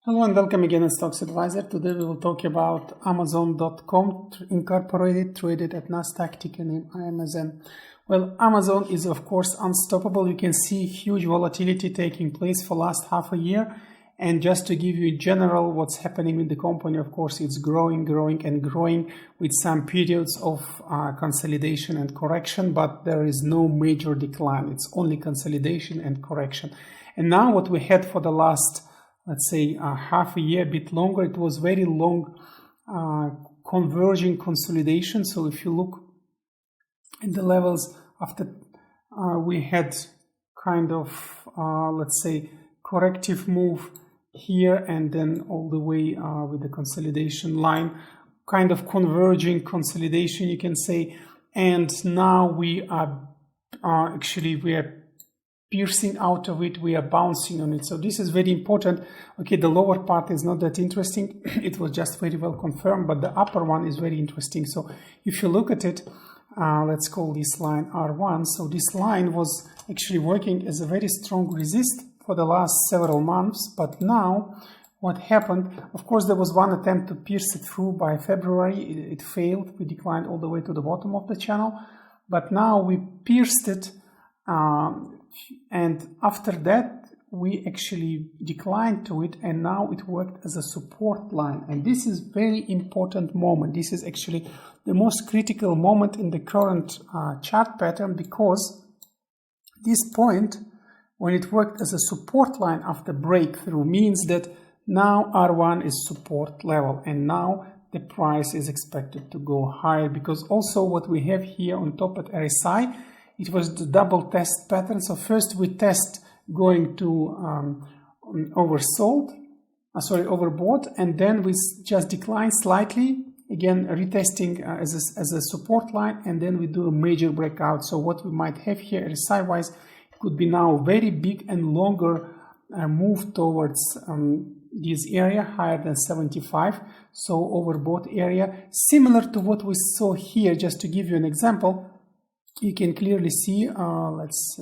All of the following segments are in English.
Hello and welcome again at Stocks Advisor. Today we will talk about Amazon.com, incorporated, traded at Nasdaq, ticker name AMZN. Well, Amazon is of course unstoppable. You can see huge volatility taking place for last half a year. And just to give you in general what's happening with the company, of course, it's growing with some periods of consolidation and correction, but there is no major decline. It's only consolidation and correction. And now what we had for the last, let's say, half a year, a bit longer, it was very long converging consolidation. So if you look at the levels after we had kind of, let's say, corrective move here and then all the way with the consolidation line, kind of converging consolidation, you can say. And now we are we are piercing out of it, we are bouncing on it. So this is very important. Okay, the lower part is not that interesting. It was just very well confirmed, but the upper one is very interesting. So if you look at it, let's call this line R1. So this line was actually working as a very strong resist for the last several months. But now what happened, of course, there was one attempt to pierce it through by February. It failed. We declined all the way to the bottom of the channel. But now we pierced it. And after that, we actually declined to it, and now it worked as a support line. And this is very important moment. This is actually the most critical moment in the current chart pattern, because this point, when it worked as a support line after breakthrough, means that now R1 is support level, and now the price is expected to go higher, because also what we have here on top at RSI, it was the double test pattern. So first we test going to overbought, and then we just decline slightly, again retesting as a support line, and then we do a major breakout. So what we might have here RSI wise could be now very big and longer move towards this area higher than 75, so overbought area, similar to what we saw here. Just to give you an example, you can clearly see, let's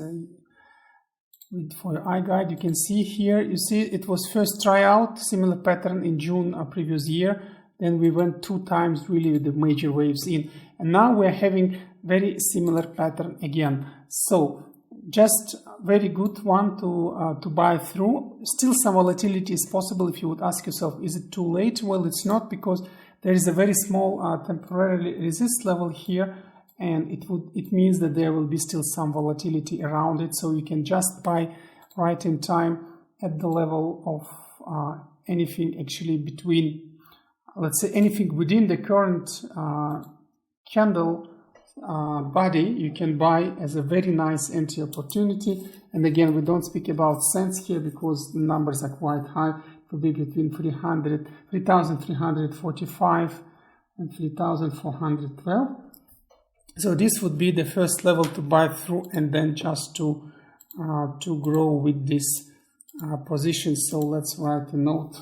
for your eye guide, you can see here, you see it was first tryout, similar pattern in June previous year. Then we went 2 times really with the major waves in, and now we're having very similar pattern again. So just very good one to buy through. Still some volatility is possible. If you would ask yourself, is it too late? Well, it's not, because there is a very small temporary resist level here, and it means that there will be still some volatility around it. So you can just buy right in time at the level of anything actually between, let's say, anything within the current candle body, you can buy as a very nice entry opportunity. And again, we don't speak about cents here because the numbers are quite high. It will be between 3,345 and 3,412. So this would be the first level to buy through, and then just to grow with this position. So let's write a note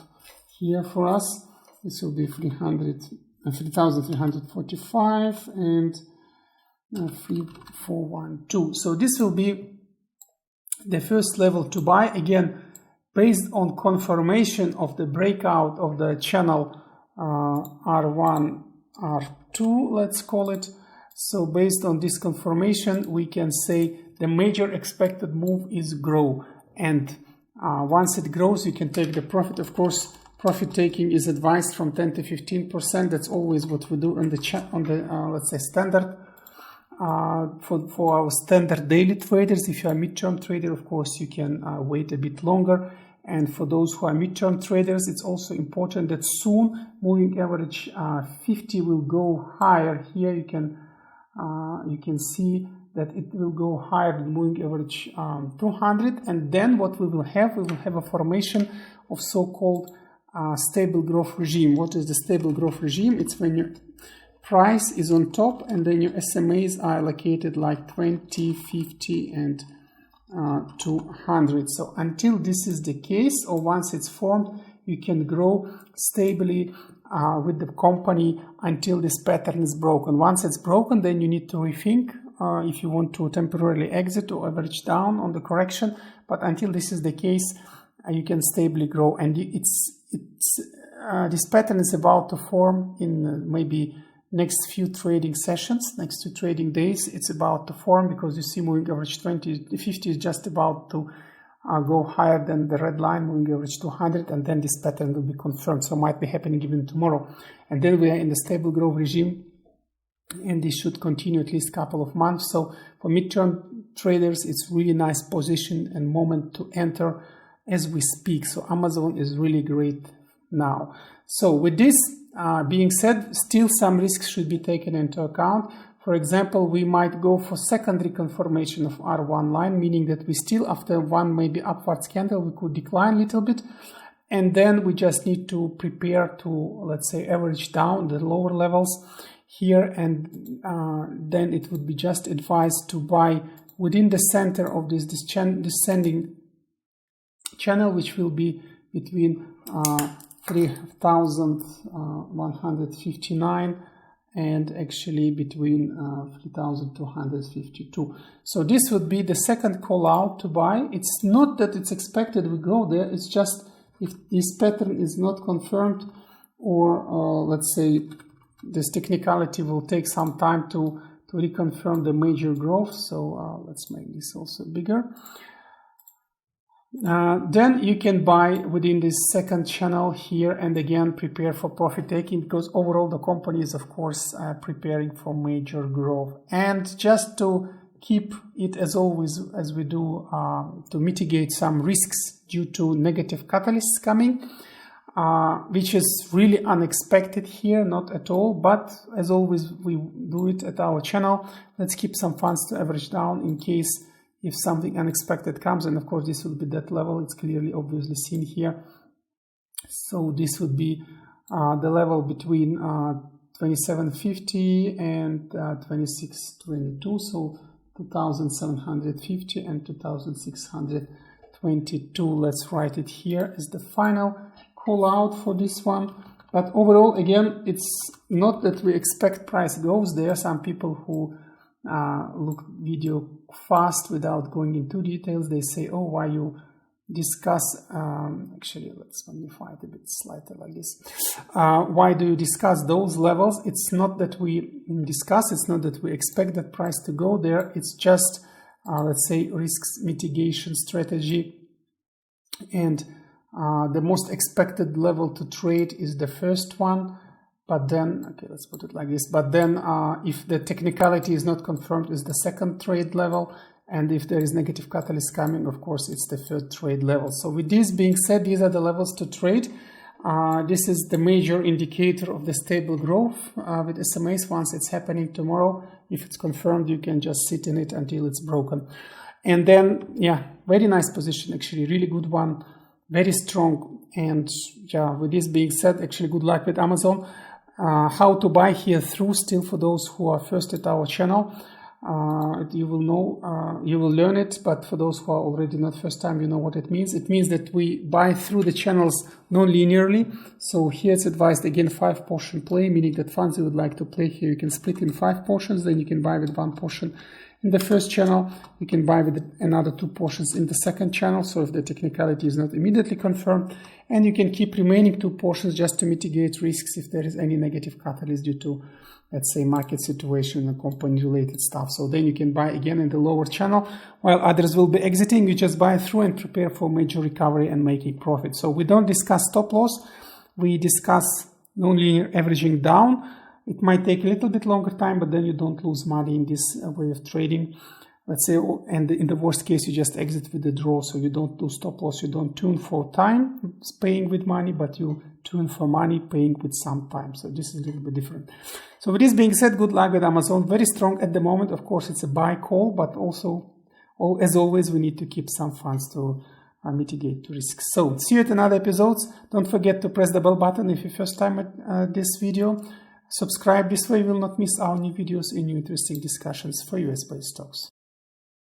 here for us. This will be 3,345 and 3,412. So this will be the first level to buy, again based on confirmation of the breakout of the channel R1, R2, let's call it. So based on this confirmation, we can say the major expected move is grow, and once it grows, you can take the profit. Of course, profit taking is advised from 10 to 15%. That's always what we do on the let's say standard for our standard daily traders. If you are a midterm trader, of course, you can wait a bit longer. And for those who are midterm traders, it's also important that soon moving average 50 will go higher. Here you can see that it will go higher than moving average 200, and then what we will have a formation of so-called stable growth regime. What is the stable growth regime? It's when your price is on top and then your SMAs are allocated like 20, 50 and 200. So until this is the case, or once it's formed, you can grow stably with the company until this pattern is broken. Once it's broken, then you need to rethink if you want to temporarily exit or average down on the correction. But until this is the case, you can stably grow. And it's this pattern is about to form in maybe next few trading sessions, next 2 trading days. It's about to form because you see moving average 50 is just about to go higher than the red line, moving average 200, and then this pattern will be confirmed. So it might be happening even tomorrow. And then we are in the stable growth regime, and this should continue at least a couple of months. So for midterm traders, it's really nice position and moment to enter as we speak. So Amazon is really great now. So with this being said, still some risks should be taken into account. For example, we might go for secondary confirmation of R1 line, meaning that we still, after one maybe upwards candle, we could decline a little bit. And then we just need to prepare to, let's say, average down the lower levels here. And then it would be just advised to buy within the center of this descending channel, which will be between 3,159 and actually between 3,252. So this would be the second call out to buy. It's not that it's expected we go there, it's just if this pattern is not confirmed, or let's say this technicality will take some time to reconfirm the major growth. So let's make this also bigger. Then you can buy within this second channel here, and again prepare for profit taking, because overall the company is of course preparing for major growth. And just to keep it as always as we do, to mitigate some risks due to negative catalysts coming, which is really unexpected here, not at all, but as always we do it at our channel. Let's keep some funds to average down in case if something unexpected comes, and of course this will be that level. It's clearly obviously seen here. So this would be the level between 2750 and 2622, so 2750 and 2622. Let's write it here as the final call out for this one. But overall, again, it's not that we expect price goes there. Some people who look video fast without going into details, they say, oh, why you discuss, actually let's magnify it a bit slightly like this, why do you discuss those levels? It's not that we discuss, it's not that we expect that price to go there, it's just let's say risks mitigation strategy. And the most expected level to trade is the first one. But then, okay, let's put it like this. But then if the technicality is not confirmed, is the second trade level. And if there is negative catalyst coming, of course, it's the third trade level. So with this being said, these are the levels to trade. This is the major indicator of the stable growth with SMAs. Once it's happening tomorrow, if it's confirmed, you can just sit in it until it's broken. And then, yeah, very nice position, actually, really good one, very strong. And yeah, with this being said, actually, good luck with Amazon. How to buy here through, still for those who are first at our channel, you will know, you will learn it, but for those who are already not first time, you know what it means. It means that we buy through the channels non-linearly. So here it's advised again 5 portion play, meaning that funds you would like to play here, you can split in 5 portions, then you can buy with 1 portion in the first channel, you can buy with another 2 portions in the second channel, so if the technicality is not immediately confirmed, and you can keep remaining 2 portions just to mitigate risks if there is any negative catalyst due to, let's say, market situation and company related stuff. So then you can buy again in the lower channel, while others will be exiting. You just buy through and prepare for major recovery and making profit. So we don't discuss stop loss, we discuss non-linear averaging down. It might take a little bit longer time, but then you don't lose money in this way of trading. Let's say, and in the worst case, you just exit with the draw. So you don't do stop loss, you don't tune for time, paying with money, but you tune for money, paying with some time. So this is a little bit different. So with this being said, good luck with Amazon. Very strong at the moment. Of course, it's a buy call, but also, as always, we need to keep some funds to mitigate risks. So see you at another episodes. Don't forget to press the bell button if you're first time at this video. Subscribe, this way you will not miss our new videos and new interesting discussions for US-based stocks.